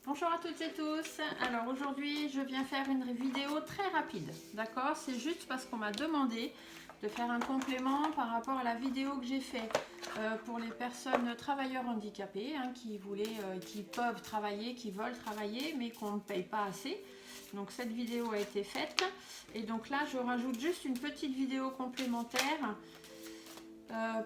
Bonjour à toutes et tous. Alors aujourd'hui je viens faire une vidéo très rapide, d'accord? C'est juste parce qu'on m'a demandé de faire un complément par rapport à la vidéo que j'ai fait pour les personnes travailleurs handicapés qui peuvent travailler, qui veulent travailler mais qu'on ne paye pas assez. Donc cette vidéo a été faite et donc là je rajoute juste une petite vidéo complémentaire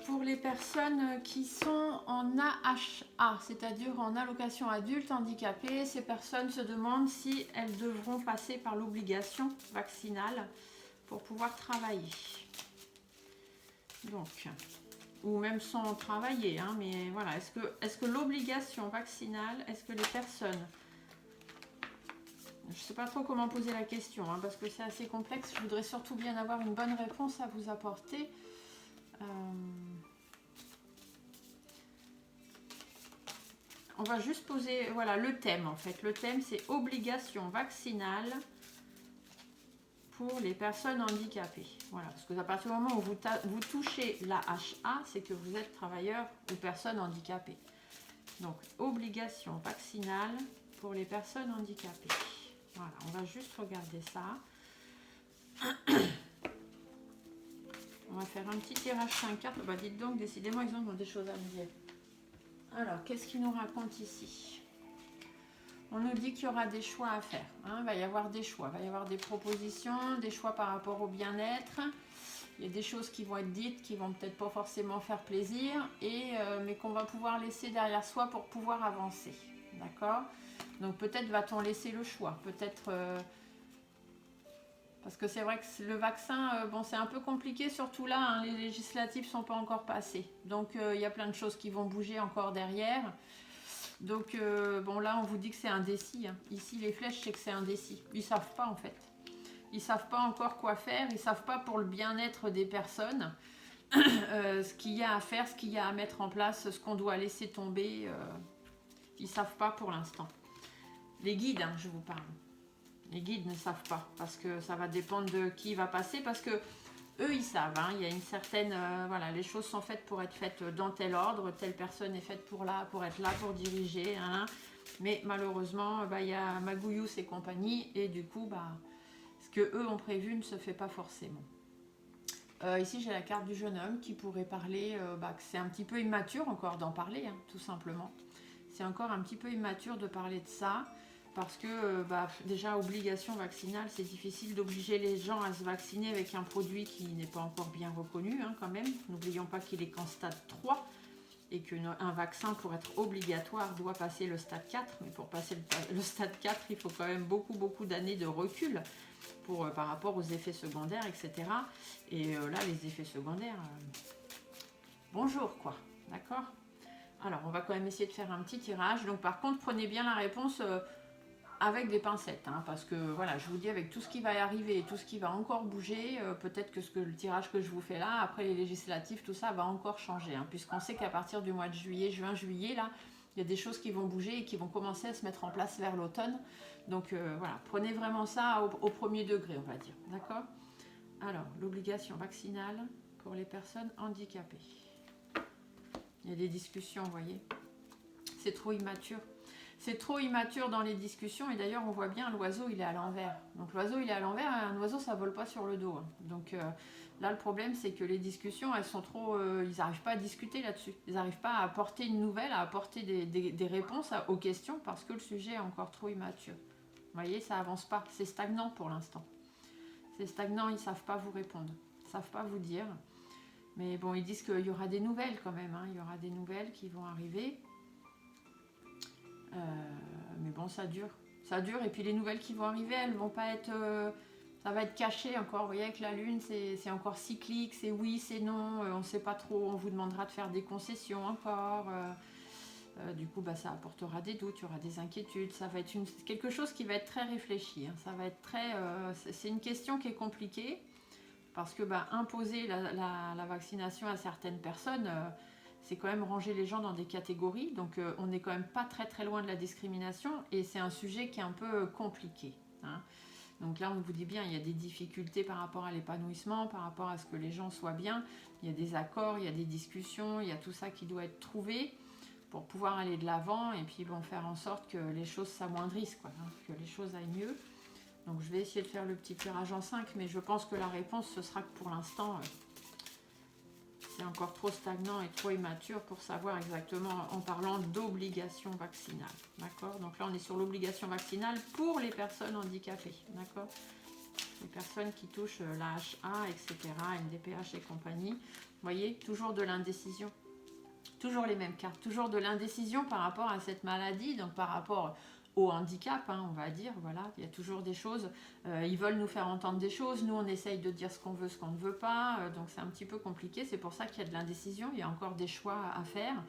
pour les personnes qui sont en AHA, c'est-à-dire en allocation adulte handicapé. Ces personnes se demandent si elles devront passer par l'obligation vaccinale pour pouvoir travailler. Donc, ou même sans travailler, hein, mais voilà, est-ce que l'obligation vaccinale, est-ce que les personnes... Je ne sais pas trop comment poser la question, hein, parce que c'est assez complexe. Je voudrais surtout bien avoir une bonne réponse à vous apporter. On va juste poser, voilà, le thème en fait. Le thème c'est obligation vaccinale pour les personnes handicapées. Voilà, parce que à partir du moment où vous touchez l'AHA, c'est que vous êtes travailleur ou personne handicapée. Donc, obligation vaccinale pour les personnes handicapées. Voilà, on va juste regarder ça. On va faire un petit tirage 5 cartes. Bah, dites donc, décidément, ils ont des choses à me dire. Alors, qu'est-ce qu'ils nous racontent ici? On nous dit qu'il y aura des choix à faire. Hein. Il va y avoir des choix, il va y avoir des propositions, des choix par rapport au bien-être. Il y a des choses qui vont être dites qui vont peut-être pas forcément faire plaisir, mais qu'on va pouvoir laisser derrière soi pour pouvoir avancer. D'accord? Donc peut-être va-t-on laisser le choix. Peut-être... parce que c'est vrai que le vaccin, bon, c'est un peu compliqué, surtout là, hein, les législatives ne sont pas encore passées. Donc il y a plein de choses qui vont bouger encore derrière. Donc, bon, là, on vous dit que c'est indécis. Hein. Ici, les flèches, c'est que c'est indécis. Ils ne savent pas, en fait. Ils ne savent pas encore quoi faire. Ils ne savent pas pour le bien-être des personnes ce qu'il y a à faire, ce qu'il y a à mettre en place, ce qu'on doit laisser tomber. Ils ne savent pas pour l'instant. Les guides, hein, je vous parle. Les guides ne savent pas parce que ça va dépendre de qui va passer. Parce que eux, ils savent, hein, il y a une certaine... voilà, les choses sont faites pour être faites dans tel ordre, telle personne est faite pour être là, pour diriger. Hein, mais malheureusement, il y a Magouillous et compagnie, et du coup, ce que eux ont prévu ne se fait pas forcément. Ici, j'ai la carte du jeune homme qui pourrait parler, que c'est un petit peu immature encore d'en parler, hein, tout simplement. C'est encore un petit peu immature de parler de ça. Parce que déjà, obligation vaccinale, c'est difficile d'obliger les gens à se vacciner avec un produit qui n'est pas encore bien reconnu, hein, quand même. N'oublions pas qu'il est qu'en stade 3 et qu'un vaccin, pour être obligatoire, doit passer le stade 4. Mais pour passer le stade 4, il faut quand même beaucoup d'années de recul par rapport aux effets secondaires, etc. Et là, les effets secondaires, bonjour, quoi. D'accord? Alors, on va quand même essayer de faire un petit tirage. Donc, par contre, prenez bien la réponse... avec des pincettes, hein, parce que voilà, je vous dis, avec tout ce qui va y arriver et tout ce qui va encore bouger, peut-être que le tirage que je vous fais là, après les législatives, tout ça va encore changer, hein, puisqu'on sait qu'à partir du mois de juillet, juin, juillet, là, il y a des choses qui vont bouger et qui vont commencer à se mettre en place vers l'automne. Donc voilà, prenez vraiment ça au premier degré, on va dire, d'accord? Alors, l'obligation vaccinale pour les personnes handicapées. Il y a des discussions, vous voyez. C'est trop immature. C'est trop immature dans les discussions, et d'ailleurs on voit bien l'oiseau il est à l'envers. Donc l'oiseau il est à l'envers, un oiseau ça vole pas sur le dos. Hein. Donc là le problème c'est que les discussions elles sont trop... ils n'arrivent pas à discuter là-dessus. Ils n'arrivent pas à apporter une nouvelle, à apporter des réponses aux questions parce que le sujet est encore trop immature. Vous voyez, ça avance pas, c'est stagnant pour l'instant. C'est stagnant, ils ne savent pas vous répondre, ils ne savent pas vous dire. Mais bon, ils disent qu'il y aura des nouvelles quand même, hein. Il y aura des nouvelles qui vont arriver. Mais bon, ça dure, et puis les nouvelles qui vont arriver, elles vont pas être, ça va être caché encore. Vous voyez, avec la lune, c'est encore cyclique, c'est oui, c'est non, on ne sait pas trop. On vous demandera de faire des concessions encore. Du coup, ça apportera des doutes, il y aura des inquiétudes. Ça va être quelque chose qui va être très réfléchi. Hein. Ça va être c'est une question qui est compliquée parce que imposer la vaccination à certaines personnes. C'est quand même ranger les gens dans des catégories, donc on n'est quand même pas très loin de la discrimination, et c'est un sujet qui est un peu compliqué. Hein. Donc là, on vous dit bien, il y a des difficultés par rapport à l'épanouissement, par rapport à ce que les gens soient bien, il y a des accords, il y a des discussions, il y a tout ça qui doit être trouvé pour pouvoir aller de l'avant et puis bon, faire en sorte que les choses s'amoindrissent, quoi, hein, que les choses aillent mieux. Donc je vais essayer de faire le petit tirage en 5, mais je pense que la réponse, ce sera que pour l'instant, c'est encore trop stagnant et trop immature pour savoir exactement en parlant d'obligation vaccinale. D'accord? Donc là, on est sur l'obligation vaccinale pour les personnes handicapées. D'accord? Les personnes qui touchent l'AHA, etc., MDPH et compagnie. Vous voyez, toujours de l'indécision. Toujours les mêmes cartes. Toujours de l'indécision par rapport à cette maladie, donc par rapport au handicap, hein, on va dire, voilà, il y a toujours des choses, ils veulent nous faire entendre des choses, nous on essaye de dire ce qu'on veut, ce qu'on ne veut pas, donc c'est un petit peu compliqué, c'est pour ça qu'il y a de l'indécision, il y a encore des choix à faire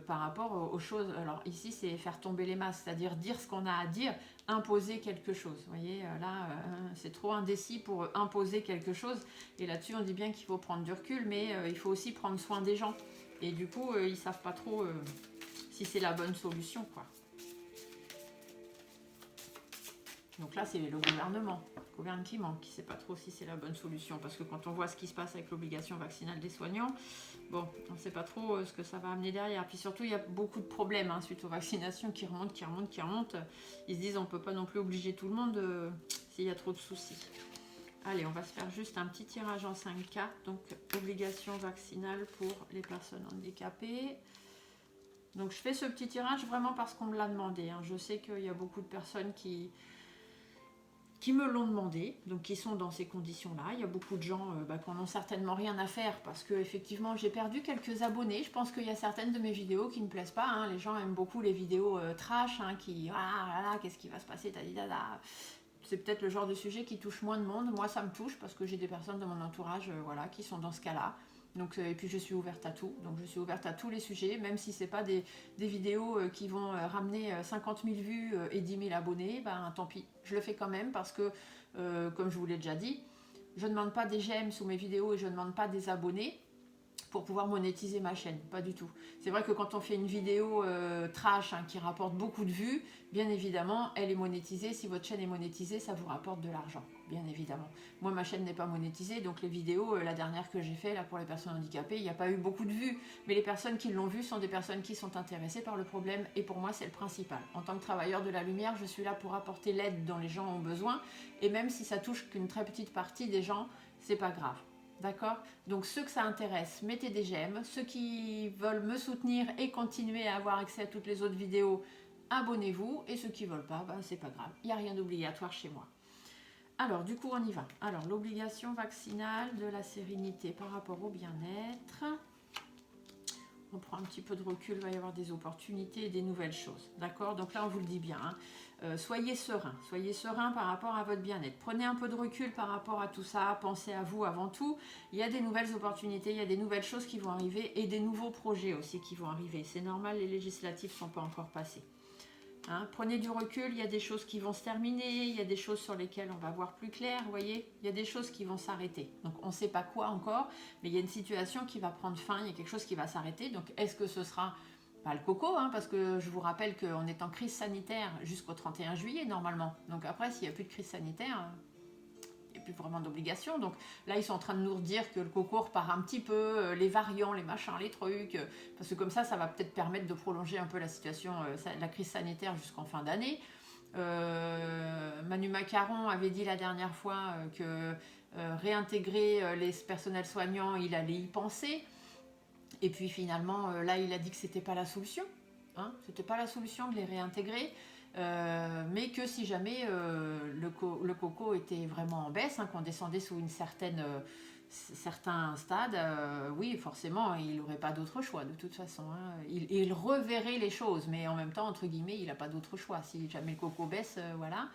par rapport aux choses. Alors ici c'est faire tomber les masses, c'est-à-dire dire ce qu'on a à dire, imposer quelque chose, vous voyez, là c'est trop indécis pour imposer quelque chose, et là-dessus on dit bien qu'il faut prendre du recul, mais il faut aussi prendre soin des gens, et du coup ils savent pas trop si c'est la bonne solution, quoi. Donc là, c'est le gouvernement qui manque, qui ne sait pas trop si c'est la bonne solution. Parce que quand on voit ce qui se passe avec l'obligation vaccinale des soignants, bon, on ne sait pas trop ce que ça va amener derrière. Puis surtout, il y a beaucoup de problèmes hein, suite aux vaccinations qui remontent. Ils se disent on ne peut pas non plus obliger tout le monde s'il y a trop de soucis. Allez, on va se faire juste un petit tirage en 5 cartes. Donc, obligation vaccinale pour les personnes handicapées. Donc, je fais ce petit tirage vraiment parce qu'on me l'a demandé. Hein. Je sais qu'il y a beaucoup de personnes qui me l'ont demandé, donc qui sont dans ces conditions-là. Il y a beaucoup de gens qui n'ont certainement rien à faire parce que effectivement j'ai perdu quelques abonnés. Je pense qu'il y a certaines de mes vidéos qui ne plaisent pas. Hein. Les gens aiment beaucoup les vidéos trash, hein, qui qu'est-ce qui va se passer, c'est peut-être le genre de sujet qui touche moins de monde. Moi ça me touche parce que j'ai des personnes de mon entourage qui sont dans ce cas-là. Donc, et puis je suis ouverte à tout, donc je suis ouverte à tous les sujets, même si ce n'est pas des vidéos qui vont ramener 50 000 vues et 10 000 abonnés, ben tant pis, je le fais quand même parce que, comme je vous l'ai déjà dit, je ne demande pas des j'aime sous mes vidéos et je ne demande pas des abonnés pour pouvoir monétiser ma chaîne, pas du tout. C'est vrai que quand on fait une vidéo trash hein, qui rapporte beaucoup de vues, bien évidemment, elle est monétisée. Si votre chaîne est monétisée, ça vous rapporte de l'argent, bien évidemment. Moi, ma chaîne n'est pas monétisée, donc les vidéos, la dernière que j'ai fait là pour les personnes handicapées, il n'y a pas eu beaucoup de vues, mais les personnes qui l'ont vue sont des personnes qui sont intéressées par le problème, et pour moi, c'est le principal. En tant que travailleur de la lumière, je suis là pour apporter l'aide dont les gens ont besoin, et même si ça touche qu'une très petite partie des gens, c'est pas grave. D'accord? Donc ceux que ça intéresse, mettez des j'aime. Ceux qui veulent me soutenir et continuer à avoir accès à toutes les autres vidéos, abonnez-vous. Et ceux qui ne veulent pas, ben, c'est pas grave. Il n'y a rien d'obligatoire chez moi. Alors du coup on y va. Alors l'obligation vaccinale de la sérénité par rapport au bien-être. On prend un petit peu de recul, il va y avoir des opportunités et des nouvelles choses. D'accord? Donc là on vous le dit bien. Hein. Soyez serein par rapport à votre bien-être. Prenez un peu de recul par rapport à tout ça, pensez à vous avant tout. Il y a des nouvelles opportunités, il y a des nouvelles choses qui vont arriver et des nouveaux projets aussi qui vont arriver. C'est normal, les législatives ne sont pas encore passées. Hein, prenez du recul, il y a des choses qui vont se terminer, il y a des choses sur lesquelles on va voir plus clair, vous voyez, il y a des choses qui vont s'arrêter. Donc on ne sait pas quoi encore, mais il y a une situation qui va prendre fin, il y a quelque chose qui va s'arrêter. Donc est-ce que ce sera pas le coco, hein, parce que je vous rappelle qu'on est en crise sanitaire jusqu'au 31 juillet normalement. Donc après, s'il n'y a plus de crise sanitaire, il n'y a plus vraiment d'obligation. Donc là, ils sont en train de nous redire que le coco repart un petit peu, les variants, les machins, les trucs, parce que comme ça va peut-être permettre de prolonger un peu la situation, la crise sanitaire jusqu'en fin d'année. Manu Macaron avait dit la dernière fois que réintégrer les personnels soignants, il allait y penser. Et puis finalement, là, il a dit que c'était pas la solution. Hein, c'était pas la solution de les réintégrer. Mais que si jamais le coco était vraiment en baisse, hein, qu'on descendait sous une certain stade, oui, forcément, il n'aurait pas d'autre choix de toute façon. Hein. Il reverrait les choses, mais en même temps, entre guillemets, il n'a pas d'autre choix. Si jamais le coco baisse, voilà.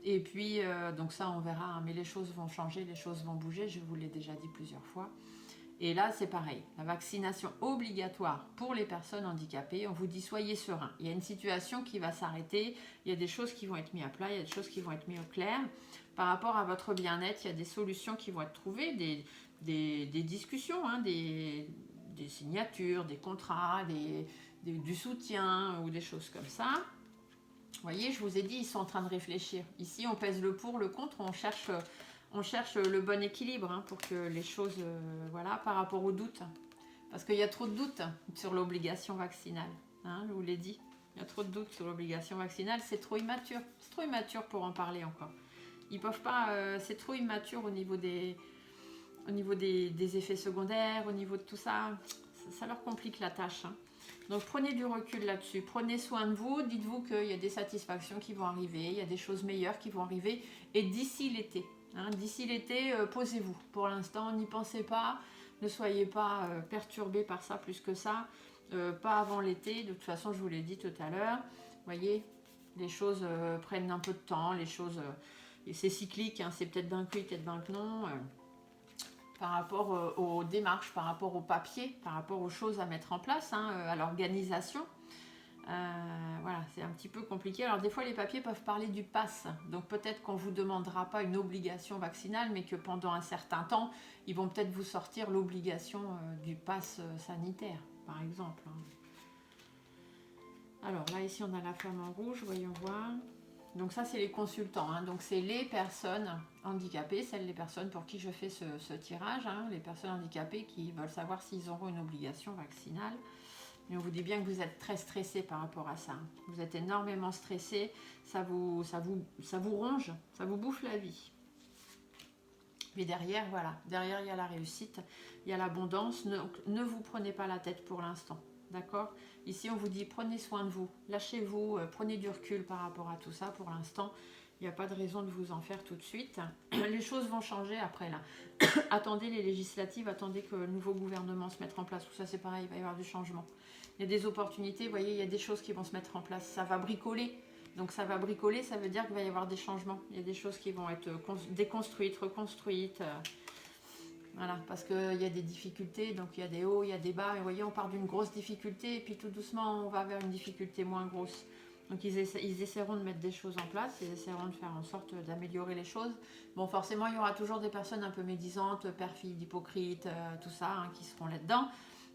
Et puis, donc ça, on verra. Hein, mais les choses vont changer, les choses vont bouger. Je vous l'ai déjà dit plusieurs fois. Et là, c'est pareil, la vaccination obligatoire pour les personnes handicapées, on vous dit soyez serein. Il y a une situation qui va s'arrêter, il y a des choses qui vont être mises à plat, il y a des choses qui vont être mises au clair. Par rapport à votre bien-être, il y a des solutions qui vont être trouvées, des discussions, hein, des signatures, des contrats, du soutien ou des choses comme ça. Vous voyez, je vous ai dit, ils sont en train de réfléchir. Ici, on pèse le pour, le contre, on cherche le bon équilibre hein, pour que les choses, voilà, par rapport aux doutes. Parce qu'il y a trop de doutes sur l'obligation vaccinale. hein, je vous l'ai dit. Il y a trop de doutes sur l'obligation vaccinale, c'est trop immature. C'est trop immature pour en parler encore. Ils peuvent pas, c'est trop immature au niveau des effets secondaires, au niveau de tout ça. Ça leur complique la tâche. Hein. Donc prenez du recul là-dessus, prenez soin de vous, dites-vous qu'il y a des satisfactions qui vont arriver, il y a des choses meilleures qui vont arriver, et d'ici l'été, hein, posez-vous. Pour l'instant, n'y pensez pas, ne soyez pas perturbés par ça plus que ça, pas avant l'été, de toute façon je vous l'ai dit tout à l'heure, vous voyez, les choses prennent un peu de temps, les choses, c'est cyclique, hein, c'est peut-être d'un que oui, peut-être d'un que non, par rapport aux démarches, par rapport aux papiers, par rapport aux choses à mettre en place, hein, à l'organisation. Voilà, c'est un petit peu compliqué. Alors des fois les papiers peuvent parler du pass, donc peut-être qu'on ne vous demandera pas une obligation vaccinale, mais que pendant un certain temps, ils vont peut-être vous sortir l'obligation du pass sanitaire, par exemple. Alors là, ici on a la femme en rouge, voyons voir. Donc ça c'est les consultants, hein. Donc c'est les personnes handicapées, les personnes pour qui je fais ce tirage, hein, les personnes handicapées qui veulent savoir s'ils auront une obligation vaccinale. Et on vous dit bien que vous êtes très stressé par rapport à ça. Vous êtes énormément stressé, ça vous ronge, ça vous bouffe la vie. Mais derrière, voilà, derrière il y a la réussite, il y a l'abondance. Ne vous prenez pas la tête pour l'instant, d'accord ? Ici on vous dit prenez soin de vous, lâchez-vous, prenez du recul par rapport à tout ça pour l'instant. Il n'y a pas de raison de vous en faire tout de suite. Les choses vont changer après là. Attendez les législatives, attendez que le nouveau gouvernement se mette en place. Tout ça c'est pareil, il va y avoir du changement. Il y a des opportunités, vous voyez, il y a des choses qui vont se mettre en place. Ça va bricoler. Donc ça va bricoler, ça veut dire qu'il va y avoir des changements. Il y a des choses qui vont être déconstruites, reconstruites. Voilà, parce qu'il y a des difficultés, donc il y a des hauts, il y a des bas. Et vous voyez, on part d'une grosse difficulté et puis tout doucement, on va vers une difficulté moins grosse. Donc ils essaieront de mettre des choses en place, ils essaieront de faire en sorte d'améliorer les choses. Bon, forcément, il y aura toujours des personnes un peu médisantes, perfides, hypocrites, tout ça, hein, qui seront là-dedans.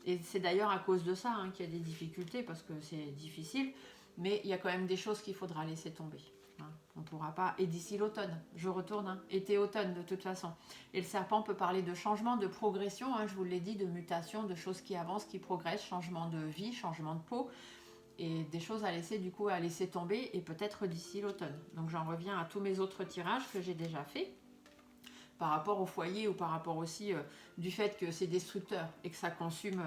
Et c'est d'ailleurs à cause de ça hein, qu'il y a des difficultés, parce que c'est difficile. Mais il y a quand même des choses qu'il faudra laisser tomber. Hein. On ne pourra pas... Et d'ici l'automne, je retourne, hein, été-automne de toute façon. Et le serpent peut parler de changement, de progression, hein, je vous l'ai dit, de mutation, de choses qui avancent, qui progressent, changement de vie, changement de peau. Et des choses à laisser du coup à laisser tomber, et peut-être d'ici l'automne. Donc j'en reviens à tous mes autres tirages que j'ai déjà fait, par rapport au foyer ou par rapport aussi du fait que c'est destructeur et que ça consume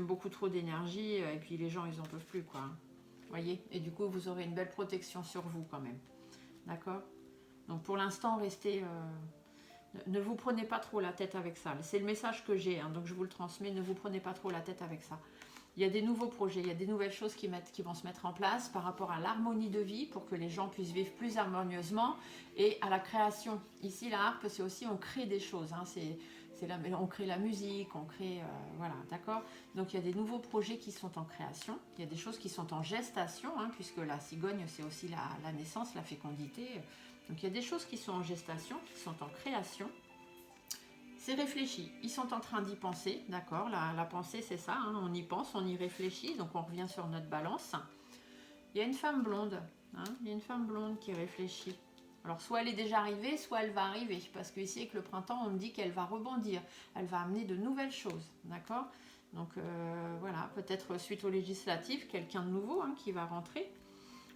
beaucoup trop d'énergie, et puis les gens ils en peuvent plus quoi. Voyez, et du coup vous aurez une belle protection sur vous quand même, d'accord. Donc pour l'instant restez, ne vous prenez pas trop la tête avec ça, c'est le message que j'ai, hein, donc je vous le transmets, ne vous prenez pas trop la tête avec ça. Il y a des nouveaux projets, il y a des nouvelles choses qui vont se mettre en place par rapport à l'harmonie de vie pour que les gens puissent vivre plus harmonieusement, et à la création. Ici la harpe c'est aussi on crée des choses, hein, on crée la musique, on crée... voilà, d'accord. Donc il y a des nouveaux projets qui sont en création, il y a des choses qui sont en gestation, hein, puisque la cigogne c'est aussi la naissance, la fécondité. Donc il y a des choses qui sont en gestation, qui sont en création. C'est réfléchi, ils sont en train d'y penser, d'accord. La pensée c'est ça, hein, on y pense, on y réfléchit, donc on revient sur notre balance. Il y a une femme blonde, hein, il y a une femme blonde qui réfléchit. Alors soit elle est déjà arrivée, soit elle va arriver, parce qu'ici avec le printemps on me dit qu'elle va rebondir, elle va amener de nouvelles choses, d'accord. Donc voilà, peut-être suite aux législatives, quelqu'un de nouveau hein, qui va rentrer,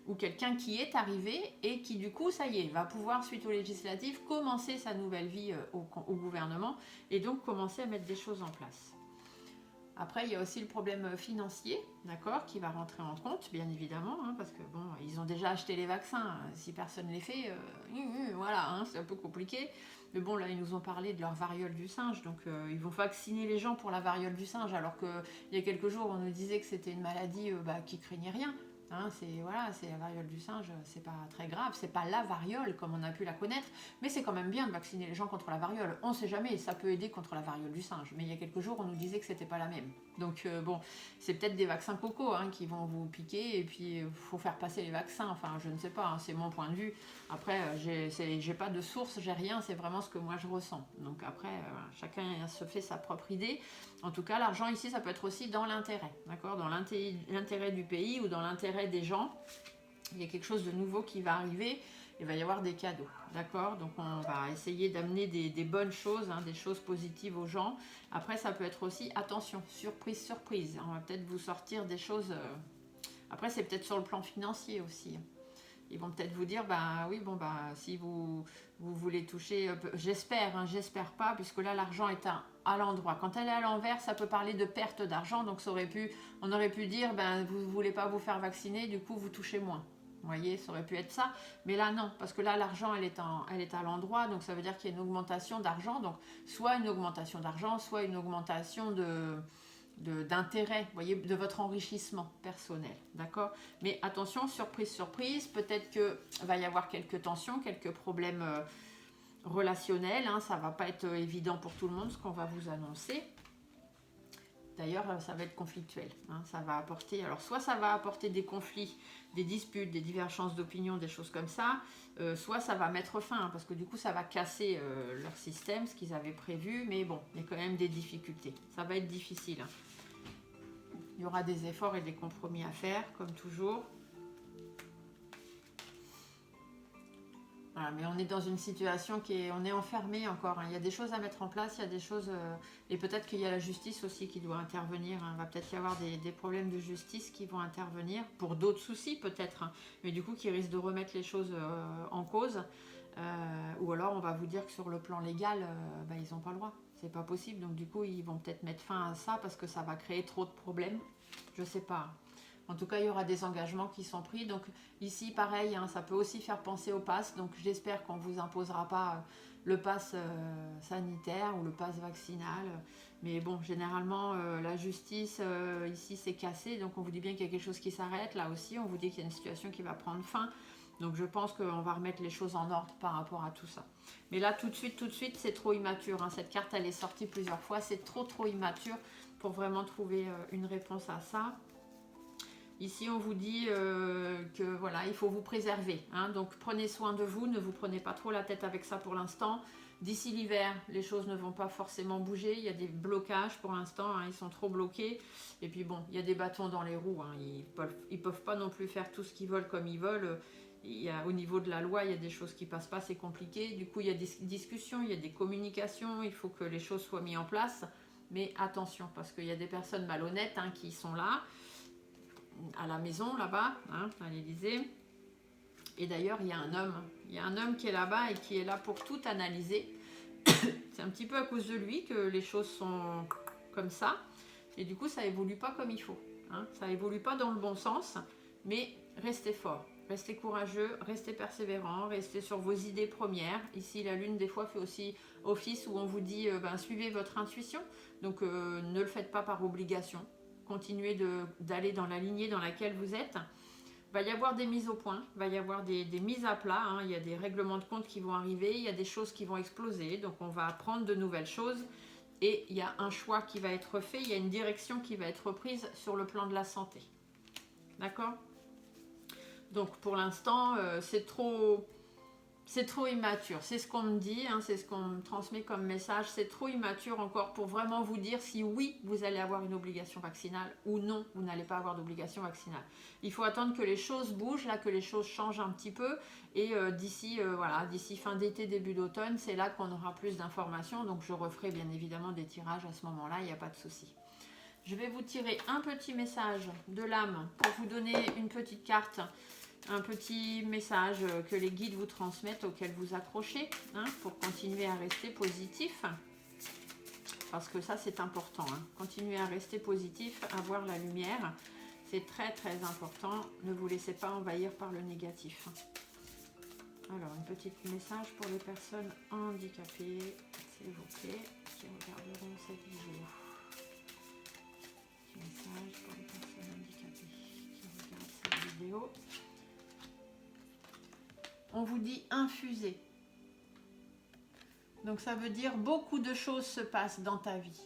ou quelqu'un qui est arrivé et qui du coup, ça y est, va pouvoir suite aux législatives commencer sa nouvelle vie au gouvernement, et donc commencer à mettre des choses en place. Après, il y a aussi le problème financier, d'accord, qui va rentrer en compte, bien évidemment, hein, parce que bon, ils ont déjà acheté les vaccins. Si personne ne les fait, voilà, hein, c'est un peu compliqué. Mais bon, là, ils nous ont parlé de leur variole du singe, donc ils vont vacciner les gens pour la variole du singe, alors qu'il y a quelques jours, on nous disait que c'était une maladie qui craignait rien. Hein, c'est la variole du singe, c'est pas très grave, c'est pas la variole comme on a pu la connaître, mais c'est quand même bien de vacciner les gens contre la variole. On sait jamais, ça peut aider contre la variole du singe, mais il y a quelques jours on nous disait que c'était pas la même. Donc bon, c'est peut-être des vaccins coco hein, qui vont vous piquer, et puis il faut faire passer les vaccins, enfin je ne sais pas, hein, c'est mon point de vue. Après, j'ai pas de source, j'ai rien, c'est vraiment ce que moi je ressens. Donc après, chacun se fait sa propre idée. En tout cas, l'argent ici, ça peut être aussi dans l'intérêt, d'accord, dans l'intérêt du pays ou dans l'intérêt des gens. Il y a quelque chose de nouveau qui va arriver, il va y avoir des cadeaux, d'accord. Donc on va essayer d'amener des bonnes choses, hein, des choses positives aux gens. Après, ça peut être aussi, attention, surprise, surprise. On va peut-être vous sortir des choses Après, c'est peut-être sur le plan financier aussi. Ils vont peut-être vous dire, bah oui, bon, bah si vous voulez toucher, j'espère, hein, j'espère pas, puisque là, l'argent est à l'endroit. Quand elle est à l'envers, ça peut parler de perte d'argent, donc on aurait pu dire, ben vous ne voulez pas vous faire vacciner, du coup, vous touchez moins. Vous voyez, ça aurait pu être ça, mais là non, parce que là l'argent elle est à l'endroit, donc ça veut dire qu'il y a une augmentation d'argent, donc soit une augmentation d'argent, soit une augmentation d'intérêt, vous voyez, de votre enrichissement personnel, d'accord? Mais attention, surprise, surprise, peut-être que va y avoir quelques tensions, quelques problèmes relationnels, hein, ça va pas être évident pour tout le monde ce qu'on va vous annoncer. D'ailleurs, ça va être conflictuel. Hein, ça va apporter, alors soit ça va apporter des conflits, des disputes, des divergences d'opinion, des choses comme ça, soit ça va mettre fin, hein, parce que du coup, ça va casser leur système, ce qu'ils avaient prévu. Mais bon, il y a quand même des difficultés. Ça va être difficile. Hein. Il y aura des efforts et des compromis à faire, comme toujours. Voilà, mais on est dans une situation on est enfermé encore. Hein. Il y a des choses à mettre en place, il y a des choses... et peut-être qu'il y a la justice aussi qui doit intervenir. Hein. Il va peut-être y avoir des problèmes de justice qui vont intervenir pour d'autres soucis peut-être. Hein. Mais du coup qui risquent de remettre les choses en cause. Ou alors on va vous dire que sur le plan légal, ils n'ont pas le droit. C'est pas possible. Donc du coup ils vont peut-être mettre fin à ça parce que ça va créer trop de problèmes. Je sais pas. En tout cas, il y aura des engagements qui sont pris. Donc ici, pareil, hein, ça peut aussi faire penser au pass. Donc j'espère qu'on ne vous imposera pas le pass sanitaire ou le pass vaccinal. Mais bon, généralement, la justice, ici, c'est cassé. Donc on vous dit bien qu'il y a quelque chose qui s'arrête. Là aussi, on vous dit qu'il y a une situation qui va prendre fin. Donc je pense qu'on va remettre les choses en ordre par rapport à tout ça. Mais là, tout de suite, c'est trop immature. Hein. Cette carte, elle est sortie plusieurs fois. C'est trop immature pour vraiment trouver une réponse à ça. Ici, on vous dit que voilà, il faut vous préserver. Hein, donc, prenez soin de vous. Ne vous prenez pas trop la tête avec ça pour l'instant. D'ici l'hiver, les choses ne vont pas forcément bouger. Il y a des blocages pour l'instant. Hein, ils sont trop bloqués. Et puis bon, il y a des bâtons dans les roues. Hein, ils peuvent pas non plus faire tout ce qu'ils veulent comme ils veulent. Au niveau de la loi, il y a des choses qui passent pas. C'est compliqué. Du coup, il y a des discussions, il y a des communications. Il faut que les choses soient mises en place. Mais attention, parce qu'il y a des personnes malhonnêtes hein, qui sont là. À la maison là-bas, hein, à l'Élysée. Et d'ailleurs, il y a un homme qui est là-bas et qui est là pour tout analyser. C'est un petit peu à cause de lui que les choses sont comme ça. Et du coup, ça évolue pas comme il faut. Hein. Ça évolue pas dans le bon sens, mais restez fort, restez courageux, restez persévérant, restez sur vos idées premières. Ici, la Lune, des fois, fait aussi office où on vous dit suivez votre intuition. Donc, ne le faites pas par obligation. Continuez d'aller dans la lignée dans laquelle vous êtes. Il va y avoir des mises au point, il va y avoir des mises à plat, hein. Il y a des règlements de compte qui vont arriver, il y a des choses qui vont exploser, donc on va apprendre de nouvelles choses et il y a un choix qui va être fait, il y a une direction qui va être prise sur le plan de la santé. D'accord? Donc pour l'instant, c'est trop immature, c'est ce qu'on me dit, hein, c'est ce qu'on me transmet comme message, c'est trop immature encore pour vraiment vous dire si oui, vous allez avoir une obligation vaccinale ou non, vous n'allez pas avoir d'obligation vaccinale. Il faut attendre que les choses bougent, là, que les choses changent un petit peu et d'ici fin d'été, début d'automne, c'est là qu'on aura plus d'informations, donc je referai bien évidemment des tirages à ce moment-là, il n'y a pas de souci. Je vais vous tirer un petit message de l'âme pour vous donner une petite carte, un petit message que les guides vous transmettent, auquel vous accrochez, hein, pour continuer à rester positif. Parce que ça, c'est important. Hein. Continuez à rester positif, à voir la lumière. C'est très, très important. Ne vous laissez pas envahir par le négatif. Alors, un petit message pour les personnes handicapées, s'il vous plaît, qui regarderont cette vidéo. Petit message pour les personnes handicapées qui regardent cette vidéo. On vous dit infuser. Donc ça veut dire beaucoup de choses se passent dans ta vie.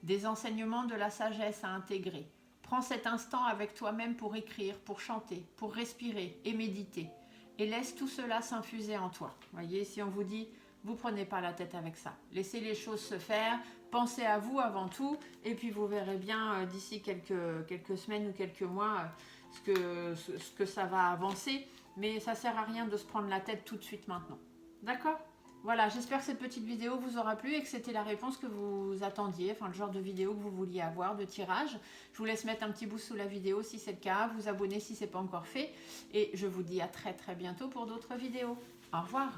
Des enseignements de la sagesse à intégrer. Prends cet instant avec toi-même pour écrire, pour chanter, pour respirer et méditer. Et laisse tout cela s'infuser en toi. Voyez, si on vous dit, vous prenez pas la tête avec ça. Laissez les choses se faire. Pensez à vous avant tout. Et puis vous verrez bien d'ici quelques semaines ou quelques mois ce que ça va avancer. Mais ça ne sert à rien de se prendre la tête tout de suite maintenant. D'accord? Voilà, j'espère que cette petite vidéo vous aura plu et que c'était la réponse que vous attendiez, enfin le genre de vidéo que vous vouliez avoir, de tirage. Je vous laisse mettre un petit pouce sous la vidéo si c'est le cas, vous abonner si ce n'est pas encore fait. Et je vous dis à très bientôt pour d'autres vidéos. Au revoir.